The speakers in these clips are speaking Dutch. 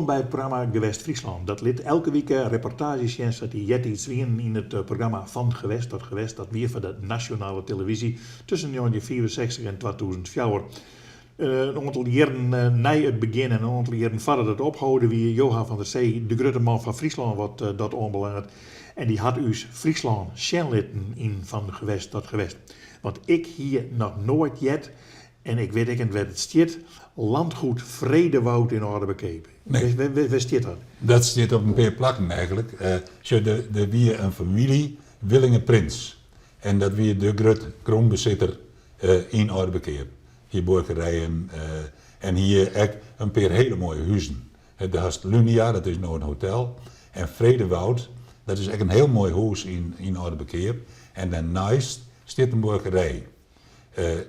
Welkom bij het programma Gewest Friesland. Dat liet elke week reportages dat die jet iets wien in het programma Van Gewest tot Gewest. Dat weer van de nationale televisie tussen 1964 en 2004. Een aantal jaren na het begin en een aantal jaren verder dat ophouden wie Johan van der Zee, de grote man van Friesland, wat dat onbelangrijk. En die had us Friesland schenlitten in Van Gewest tot Gewest. Want ik hier nog nooit jet, en ik weet niet waar het stiet, landgoed Vredewoud in orde bekeken. Nee. Waar stiet dat? Dat zit op een paar plakken eigenlijk. De wie een familie Willingen Prins. En dat wie de grote kroonbezitter in Orbekeer. Hier borgerijen en hier ook een paar hele mooie huizen. De Hast Lunia, dat is nou een hotel. En Vredewoud, dat is echt een heel mooi huis in Orbekeer. En daarnaast staat een borgerij.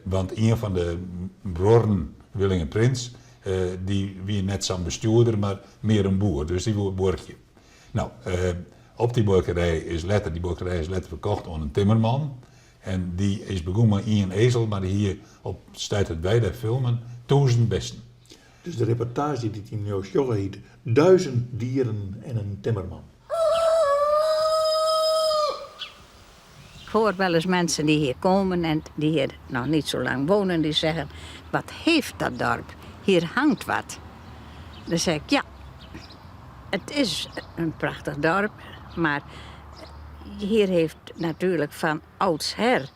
Want een van de broeren Willingen Prins, die wie net zo'n bestuurder, maar meer een boer. Dus die wordt borgje. Nou, op die borgerij is letter verkocht aan een timmerman. En die is begonnen met een ezel, maar hier op stuit het bij de filmen 1000 besten. Dus de reportage die in Joost Jogge heet, 1000 dieren en een timmerman. Ik hoor wel eens mensen die hier komen en die hier nog niet zo lang wonen, die zeggen, wat heeft dat dorp? Hier hangt wat. Dan zeg ik, ja, het is een prachtig dorp, maar hier heeft natuurlijk van oudsher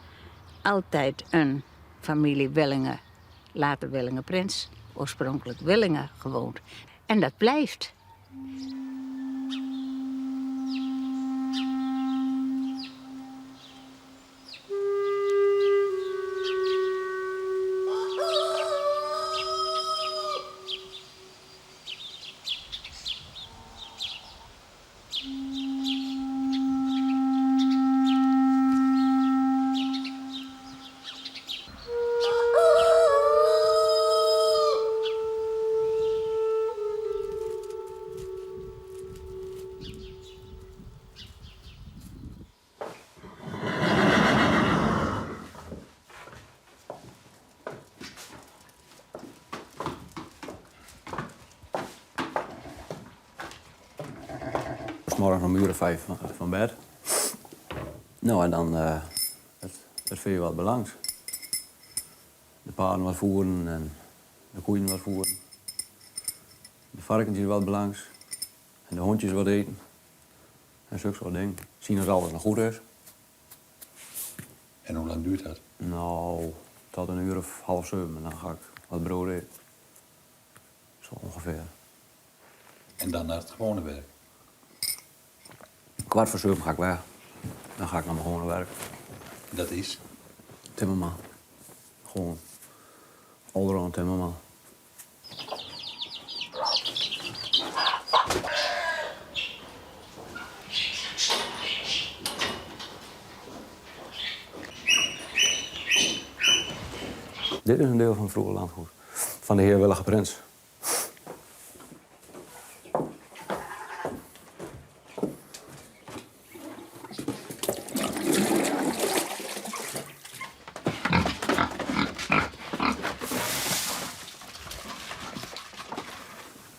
altijd een familie Willingen, later Willingen Prins, oorspronkelijk Willingen gewoond. En dat blijft. Morgen om 5 uur van bed. Nou, en dan het veel wat belangs. De paarden wat voeren en de koeien wat voeren. De varkentjes wat belangs. En de hondjes wat eten. En zulke soort dingen. Zien dat alles nog goed is. En hoe lang duurt dat? Nou, tot 6:30. Dan ga ik wat brood eten. Zo ongeveer. En dan naar het gewone werk? 6:15 ga ik weg. Dan ga ik naar mijn gewone werk. Dat is? Timmerman. Gewoon allround timmerman. Dit is een deel van het vroege landgoed. Van de heer Willige Prins.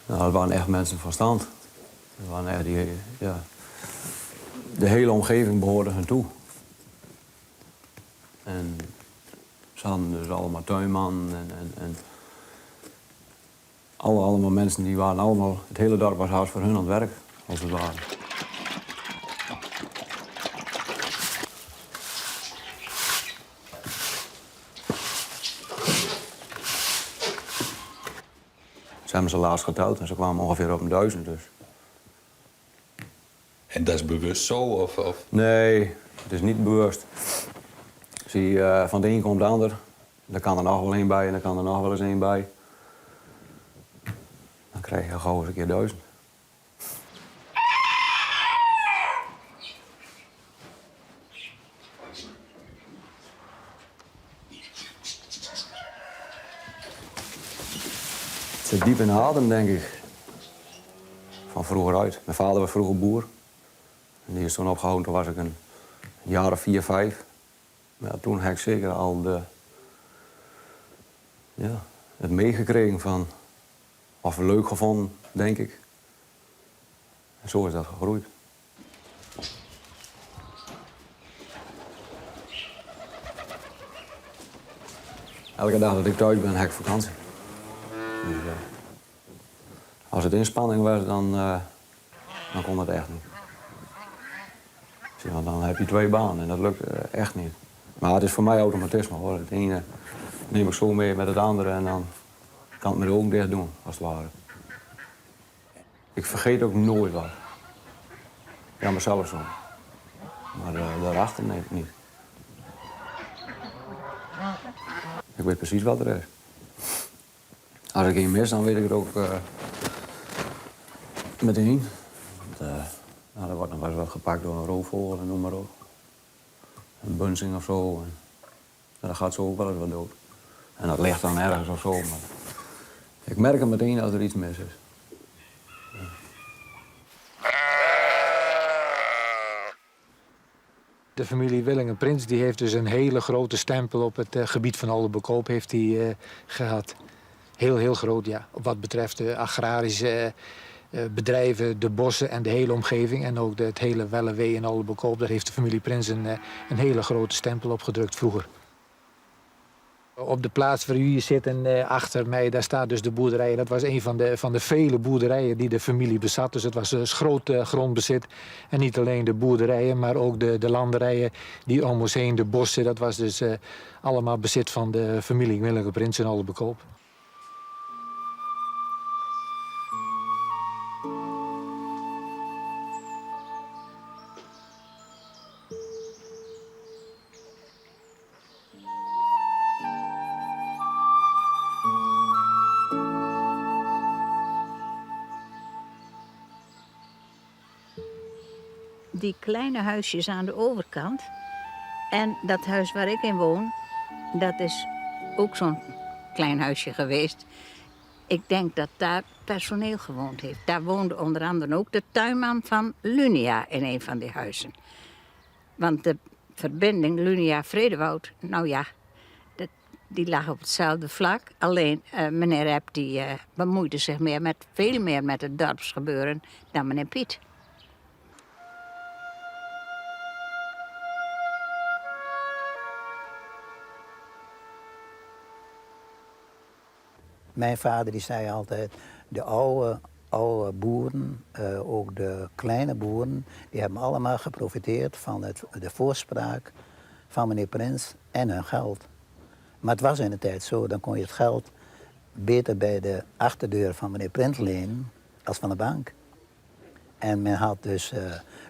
Nou, dat waren echt mensen van stand. Dat waren echt die, ja, de hele omgeving behoorde hen toe. En ze hadden dus allemaal tuinman en allemaal mensen die waren allemaal, het hele dorp was haast voor hun aan het werk, als het ware. Ze hebben ze laatst geteld en ze kwamen ongeveer op 1000 dus. En dat is bewust zo? Of? Nee, het is niet bewust. Zie, van de een komt de ander. Dan kan er nog wel één bij en dan kan er nog wel eens één bij. Dan krijg je gauw eens een keer 1000. Het zit diep in de adem, denk ik. Van vroeger uit. Mijn vader was vroeger boer. En die is toen opgehouden, toen was ik een jaar of 4, 5. Maar ja, toen heb ik zeker al het meegekregen van... Of leuk gevonden, denk ik. En zo is dat gegroeid. Elke dag dat ik thuis ben, heb ik vakantie. Dus, als het inspanning was, dan kon dat echt niet. Zie, want dan heb je 2 banen en dat lukt echt niet. Maar het is voor mij automatisme hoor. Het ene neem ik zo mee met het andere en dan kan ik mijn ogen dicht doen, als het ware. Ik vergeet ook nooit wat. Ja, mezelf zo. Maar daarachter nee, niet. Ik weet precies wat er is. Als ik één mis, dan weet ik het ook meteen. Er wordt nog wel eens wat gepakt door een roofvogel en noem maar op. Een bunzing of zo. En dan gaat zo ook wel eens wat dood. En dat ligt dan ergens of zo. Maar ik merk het meteen als er iets mis is. De familie Willingen-Prins die heeft dus een hele grote stempel op het gebied van Oldenbekoop heeft die, gehad. Heel groot, ja. Wat betreft de agrarische bedrijven, de bossen en de hele omgeving. En ook het hele Wellewee in Oldenbekoop. Daar heeft de familie Prins een hele grote stempel op gedrukt vroeger. Op de plaats waar u hier zit en achter mij, daar staat dus de boerderij. Dat was een van de vele boerderijen die de familie bezat. Dus het was dus groot grondbezit. En niet alleen de boerderijen, maar ook de landerijen die om ons heen, de bossen. Dat was dus allemaal bezit van de familie Willingen-Prins in Oldenbekoop. Die kleine huisjes aan de overkant en dat huis waar ik in woon, dat is ook zo'n klein huisje geweest. Ik denk dat daar personeel gewoond heeft. Daar woonde onder andere ook de tuinman van Lunia in een van die huizen. Want de verbinding Lunia-Vredewoud, nou ja, die lag op hetzelfde vlak. Alleen meneer Epp die bemoeide zich veel meer met het dorpsgebeuren dan meneer Piet. Mijn vader die zei altijd, de oude boeren, ook de kleine boeren, die hebben allemaal geprofiteerd van de voorspraak van meneer Prins en hun geld. Maar het was in de tijd zo, dan kon je het geld beter bij de achterdeur van meneer Prins lenen als van de bank. En men had dus,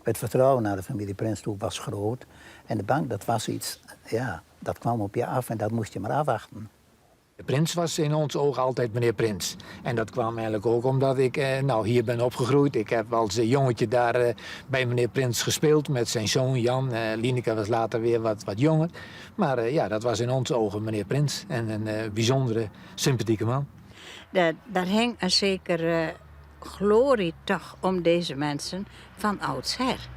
het vertrouwen naar de familie Prins toe was groot. En de bank, dat was iets, ja, dat kwam op je af en dat moest je maar afwachten. De Prins was in ons oog altijd meneer Prins. En dat kwam eigenlijk ook omdat ik hier ben opgegroeid. Ik heb als jongetje daar bij meneer Prins gespeeld met zijn zoon Jan. Lineke was later weer wat jonger. Maar dat was in ons ogen meneer Prins. En een bijzondere, sympathieke man. Daar hing een zekere glorie toch om deze mensen van oudsher.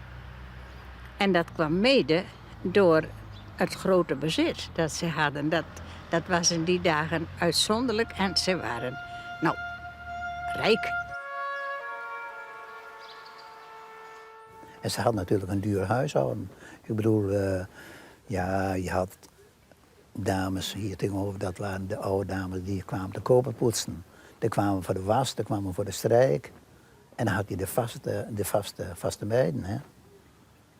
En dat kwam mede door het grote bezit dat ze hadden. Dat was in die dagen uitzonderlijk en ze waren, rijk. En ze had natuurlijk een duur huishouden. Ik bedoel, je had dames hier tegenover, dat waren de oude dames die kwamen de koper poetsen. Die kwamen voor de was, die kwamen voor de strijk. En dan had je de vaste meiden. Hè?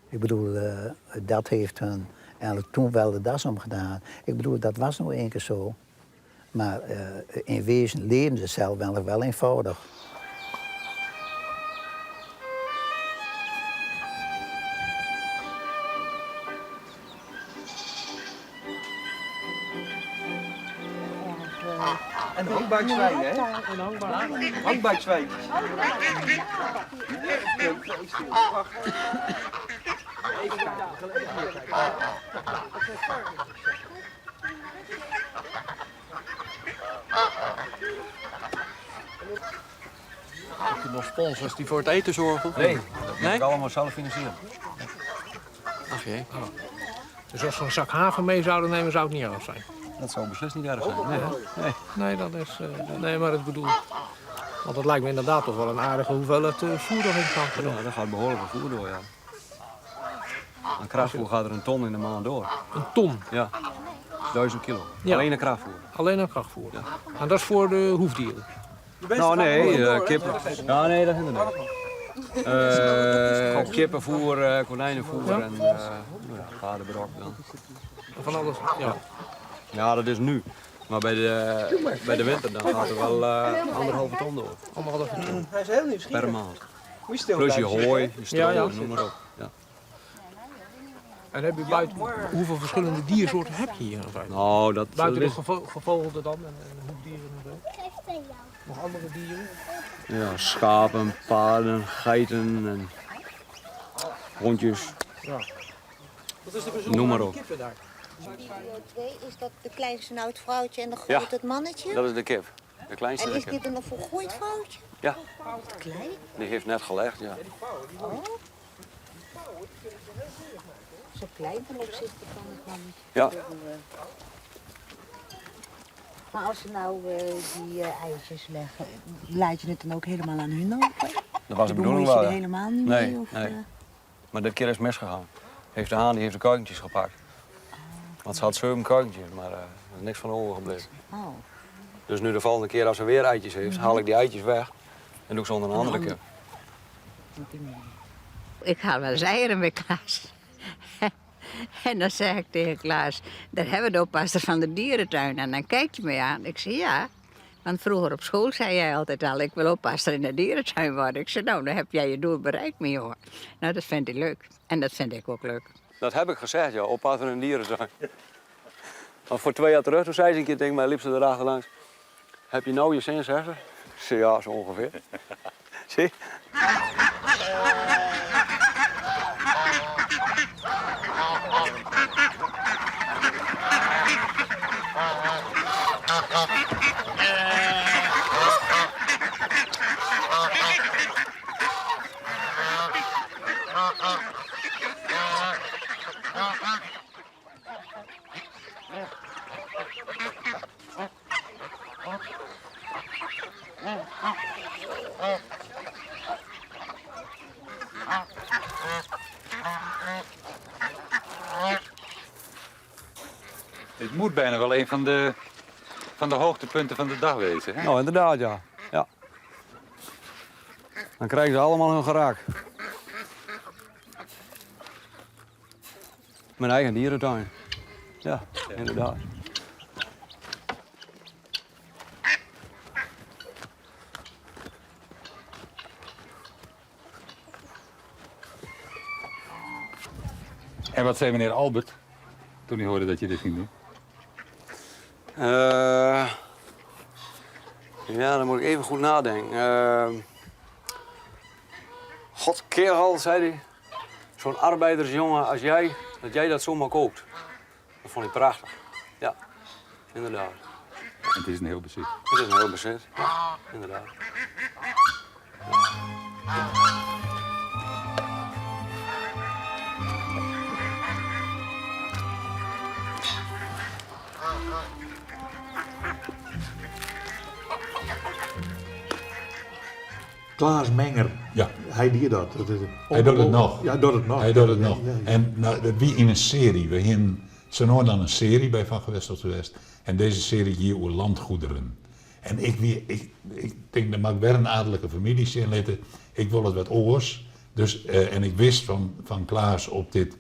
Ik bedoel, dat heeft hun eigenlijk toen wel de das omgedaan. Ik bedoel, dat was nog één keer zo. Maar in wezen leefden ze zelf wel eenvoudig. En honkbuikzwijn, hè? Honkbuikzwijn. Heb je nog sponsors die voor het eten zorgen? Nee, dat moet ik allemaal zelf financieren. Ach jee. Dus als we een zak haver mee zouden nemen, zou het niet erg zijn. Dat zou beslist niet erg zijn. Nee, dat is... nee, maar ik bedoel... Want het lijkt me inderdaad toch wel een aardige hoeveelheid voer door in het kamp gedaan. Ja, daar gaat behoorlijk veel voer door, ja. Aan krachtvoer gaat er een ton in de maand door. Een ton, Ja, 1000 kilo. Ja. Alleen een krachtvoer. alleen een krachtvoer. En dat is voor de hoefdieren. Nou nee, kippen. Ja, nee, dat inderdaad. Kippenvoer, konijnenvoer en paardenbrok dan. Van alles, ja. Ja, dat is nu. Maar bij de winter dan gaat er wel 1,5 ton door Allemaal een ton. Hij is heel nieuwsgierig. per maand. Moet je stil Plus je blijven hooi, je stro, Ja. noem maar op. Ja. En heb je buiten, hoeveel verschillende diersoorten heb je hier in feite? Nou, dat Buiten de is, gevogelte dan en hoefdieren en zo. Nog andere dieren? ja, schapen, paarden, geiten en hondjes. Noem maar op. Kippen daar. Is dat de kleinste nou het vrouwtje en de Ja. grote het mannetje? Dat is de kip. De kleinste En de is kip. dit een volgroeid vrouwtje? Ja, Klein? die heeft net gelegd, ja. Zo klein ten opzichte van het mannetje. Ja, Maar als ze nou die eitjes leggen, laat je het dan ook helemaal aan hun over? dat was de bedoeling Bemoei je wel. er helemaal niet Nee, mee? Of, nee. Maar dit keer is het misgegaan. De haan die heeft de kuikentjes gepakt. Want ze had 7 kuikentjes, maar er is niks van overgebleven. Oh. Dus nu de volgende keer als ze weer eitjes heeft, haal ik die eitjes weg en doe ik ze onder een andere kip. Ik haal wel eens eieren bij Klaas. En dan zeg ik tegen Klaas, daar hebben we de oppasser van de dierentuin. En dan kijkt hij me aan. Ik zeg ja, want vroeger op school zei jij altijd al, ik wil oppasser in de dierentuin worden. Ik zeg nou, dan heb jij je doel bereikt, mijn jongen. Nou, dat vind ik leuk. En dat vind ik ook leuk. Dat heb ik gezegd, ja, oppasser in een dierentuin. Maar voor 2 jaar terug, toen zei ze een keer tegen mij, liep ze erachterlangs. Heb je nou je zin, zegt ze? Ik zei ja, zo ongeveer. Zie? Het moet bijna wel een van de hoogtepunten van de dag wezen. Hè? Nou, inderdaad, ja. Ja. Dan krijgen ze allemaal hun geraak. Mijn eigen dierentuin. Ja, inderdaad. En wat zei meneer Albert toen hij hoorde dat je dit ging doen? Ja, dan moet ik even goed nadenken. God, kerel, zei hij. Zo'n arbeidersjongen als jij, dat jij dat zomaar koopt. Dat vond ik prachtig. Ja, inderdaad. En het is een heel bezit. Het is een heel bezit. Ja, inderdaad. Klaas Menger, Ja. hij deed dat. Hij doet het nog. Ja, doet het nog. Hij doet het Ja, nog. ja, ja. En nou, dat wie in een serie. We hebben zo nooit dan een serie bij Van Gewest tot Gewest. En deze serie hier over landgoederen. En ik denk, dat mag weer een adellijke familie zijn. Ik wil het wat oors. Dus, en ik wist van Klaas op dit,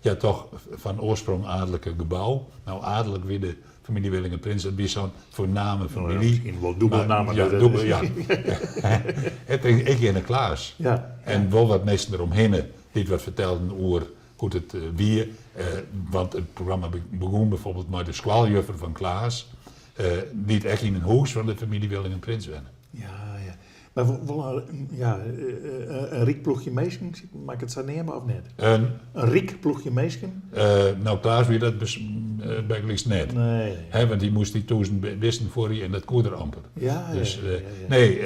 ja toch van oorsprong adellijke gebouw. Nou, adellijk weer de familie Willingenprins, dat is zo'n voorname familie. Misschien wel dubbelnamen. Ja, dubbel, ja. Ik in een Klaas. Ja. En wel wat mensen eromheen die wat vertelden over hoe het weer. Want het programma begon bijvoorbeeld met de squaljuffer van Klaas. Die het echt in een huis van de familie Willingenprins wennen. Ja, ja. Maar een riek ploegje meisken, mag ik het zo nemen of niet? Een riek ploegje meisken? Nou, Klaas weer dat bijgeliefst net. Nee. Hè, want die moest die 1000 wisten voor hij en dat kon er amper. Ja, Dus ja. nee,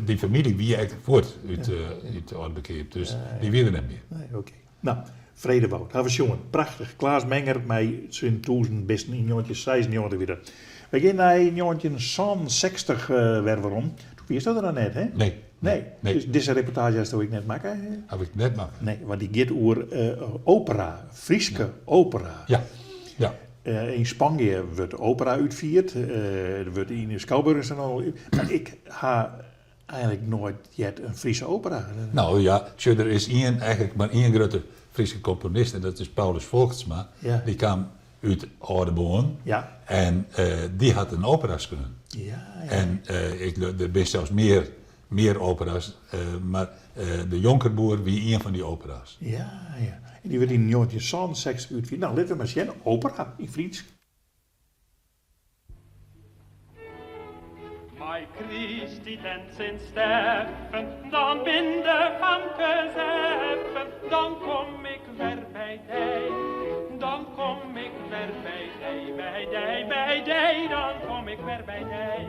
die familie wie eigenlijk voort uit Oudbekeerd. Dus die willen hem meer. Nee, oké. Nou, Vredewoud, hebben we jongen. Prachtig. Klaas Menger met zijn 1000 besten in 96 weer. We gaan naar 1960 weer waarom. Toen wist dat er dan net, hè? Nee. Dus deze reportage had ik net maken. Heb ik net maken. Nee, want die gaat over opera, Frieske opera. Ja. In Spanje wordt opera uitgevierd, er wordt in de Schouwburg en al. Maar ik ha eigenlijk nooit yet een Friese opera. Nou ja, er is eigenlijk maar één grote Friese componist en dat is Paulus Volksma. Ja. Die kwam uit Oudenboorn Ja. en die had een opera's kunnen. Ja. En er zijn zelfs meer opera's, maar de Jonkerboer wie een van die opera's. Ja. En die werd in 1960 uitgevierd. Nou, laten we maar zien, opera in Fries. Mai Christi den Sint Steffen, dan binde van gezeffen, dan kom ik weer bij dij, dan kom ik weer bij dij, dan kom ik weer bij dij.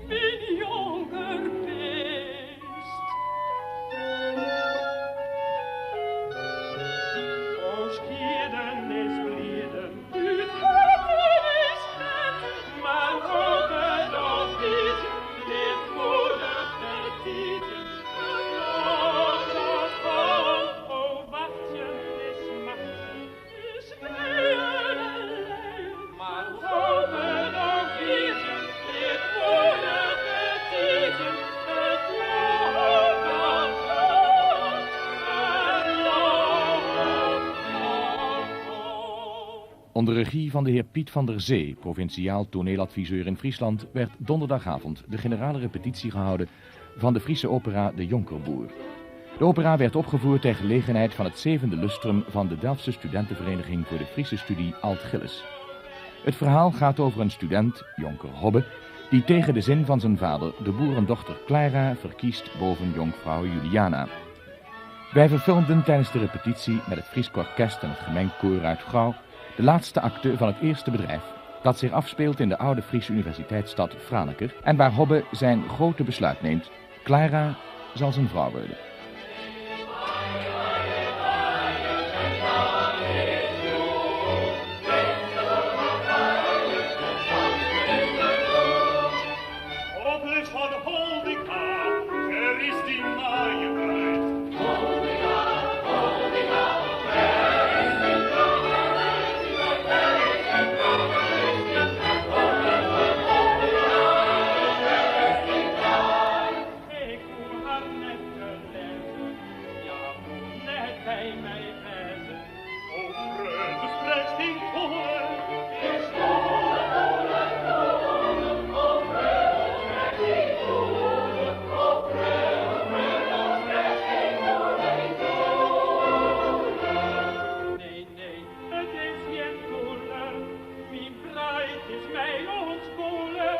Wie jonger bist. Ons kieden is blieden, uit het is het, maar hopen nog niet, dit goede petieten. Het volk, o wachtje is machtje, is weer alleen, maar hopen nog niet, dit goede petieten. Het loopt nog goed, het loopt nog goed. Onder regie van de heer Piet van der Zee, provinciaal toneeladviseur in Friesland, werd donderdagavond de generale repetitie gehouden van de Friese opera De Jonkerboer. De opera werd opgevoerd ter gelegenheid van het 7e lustrum van de Delftse studentenvereniging voor de Friese studie Alt-Gilles. Het verhaal gaat over een student, jonker Hobbe, die tegen de zin van zijn vader de boerendochter Clara verkiest boven jonkvrouw Juliana. Wij verfilmden tijdens de repetitie met het Fries Orkest en het gemengd koor uit Gouw de laatste acte van het eerste bedrijf, dat zich afspeelt in de oude Friese universiteitsstad Franeker en waar Hobbe zijn grote besluit neemt: Clara zal zijn vrouw worden. Hobbe van Holdika, er is die naaie bruid. Holdika, Holdika, er is die ik hoor haar net gelezen, ja, net bij mij wezen. O vreugde spreekt in toren, is toren, toren, toren, o vreugde spreekt in toren, o vreugde spreekt in toren, toren. Nee, het is geen toren, wie breit is mij ontkolen.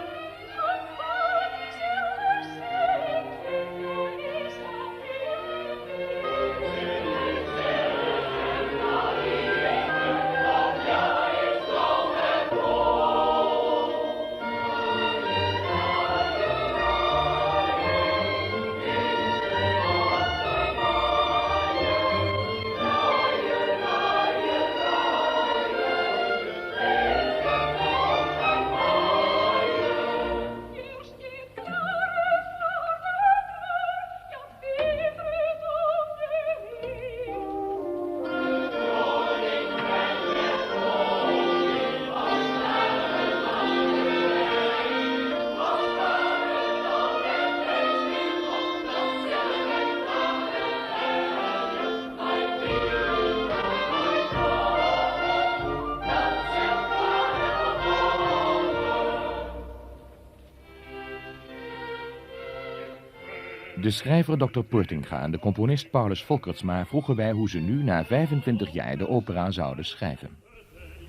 De schrijver Dr. Portinga en de componist Paulus Volkertsma vroegen wij hoe ze nu na 25 jaar de opera zouden schrijven.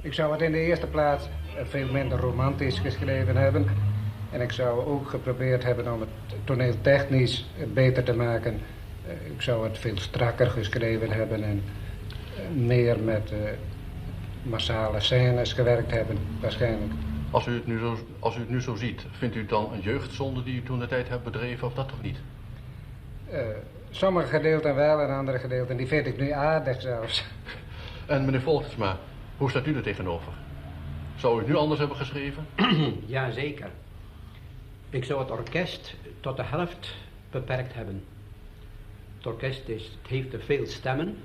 Ik zou het in de eerste plaats veel minder romantisch geschreven hebben. En ik zou ook geprobeerd hebben om het toneeltechnisch beter te maken. Ik zou het veel strakker geschreven hebben en meer met massale scènes gewerkt hebben, waarschijnlijk. Als u het nu zo ziet, vindt u het dan een jeugdzonde die u toen de tijd hebt bedreven of dat toch niet? Sommige gedeelten wel en andere gedeelten die vind ik nu aardig zelfs. En meneer Volksma, hoe staat u er tegenover? Zou u het nu anders hebben geschreven? Ja, zeker. Ik zou het orkest tot de helft beperkt hebben. Het orkest heeft te veel stemmen.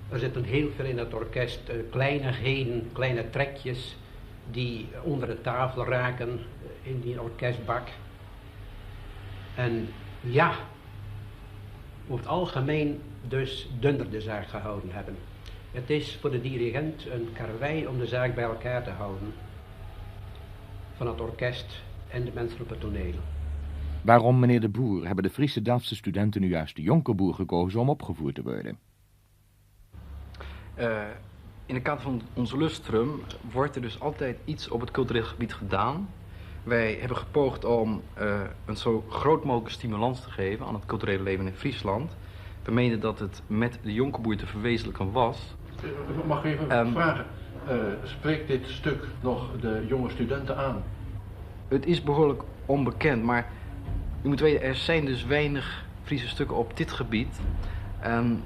Er zitten heel veel in het orkest kleinigheden, kleine trekjes die onder de tafel raken in die orkestbak. En ja, over het algemeen dus dunner de zaak gehouden hebben. Het is voor de dirigent een karwei om de zaak bij elkaar te houden. Van het orkest en de mensen op het toneel. Waarom, meneer de Boer, hebben de Friese Delftse studenten nu juist de Jonkerboer gekozen om opgevoerd te worden? In het kader van onze lustrum wordt er dus altijd iets op het cultureel gebied gedaan. Wij hebben gepoogd om een zo groot mogelijke stimulans te geven aan het culturele leven in Friesland. We meenden dat het met de Jonkerboer te verwezenlijken was. Mag ik even vragen, spreekt dit stuk nog de jonge studenten aan? Het is behoorlijk onbekend, maar u moet weten, er zijn dus weinig Friese stukken op dit gebied. En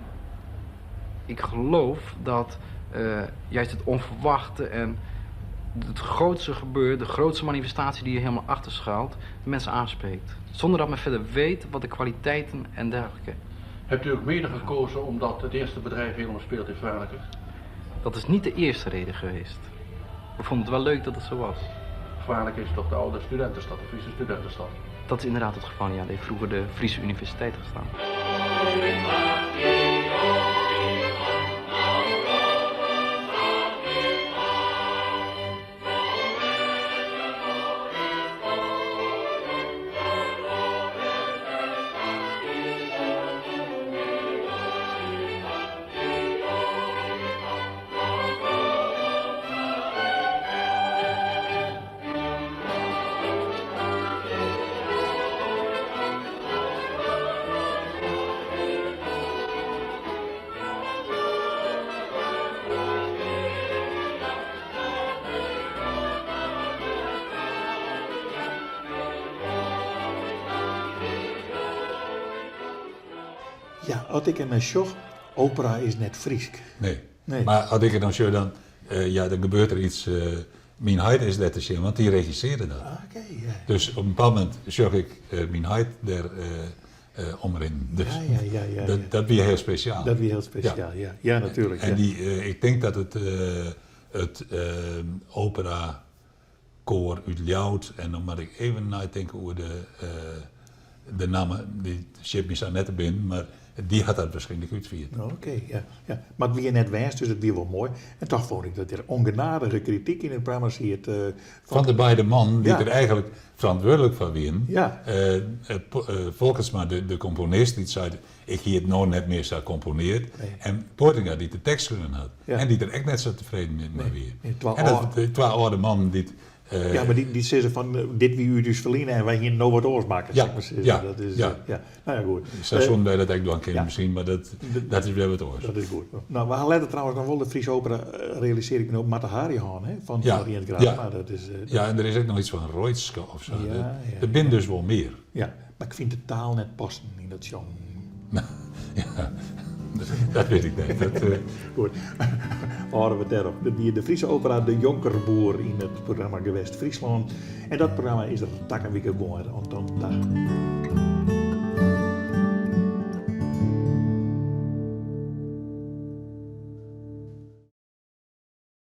ik geloof dat juist het onverwachte en het grootste gebeuren, de grootste manifestatie die je helemaal achter schuilt, de mensen aanspreekt. Zonder dat men verder weet wat de kwaliteiten en dergelijke. Hebt u ook mede gekozen omdat het eerste bedrijf helemaal speelt in Franeker? Dat is niet de eerste reden geweest. We vonden het wel leuk dat het zo was. Franeker is toch de oude studentenstad, de Friese studentenstad? Dat is inderdaad het geval, ja. Dat heeft vroeger de Friese Universiteit gestaan. Ja, had ik hem zocht, opera is net Friesk. Nee. Maar had ik het dan zo dan dan gebeurt er iets. Mijn heid is dat te zien, want die regisseerde dat. Ja. Dus op een bepaald moment zag ik mijn heid daar omrin. Dus ja. dat weer heel speciaal. Dat weer heel speciaal, ja natuurlijk. En ik denk dat het opera koor uit Ljout, en dan moet ik even nadenken over de namen, die ship me zo net binnen, maar die had dat waarschijnlijk uitvierd. Oké. Maar het weer net wijs, dus het weer wel mooi. En toch vond ik dat er ongenadige kritiek in het programma ziet. Van de beide man die er eigenlijk verantwoordelijk voor waren. Ja. Volkensma, de componist, die zei, ik hier het nou net meer zo componeerd. Nee. En Portinga, die de tekst kunnen had. Ja. En die er echt net zo tevreden mee weer. En dat twee oude mannen die... maar die zeggen van, dit wie u dus verliezen en wij hier nou wat oors maken. Ja. Dat is, Nou ja, goed. Station bij dat ik dan kennen misschien, maar dat is wel wat oors. Dat is goed. Nou, we hadden trouwens nog wel de Friese opera, realiseer ik me ook, Mata Hari gaan, hè, van Oriënt Graaf. Ja. Maar dat is, en er is ook nog iets van Reutske of zo. Er bin dus wel meer. Ja, maar ik vind de taal net passen in dat genre. Dat weet ik niet. Goed, houden we het erop. De Friese opera De Jonkerboer in het programma Gewest Friesland. En dat programma is er takkenweek gewoon aan dag.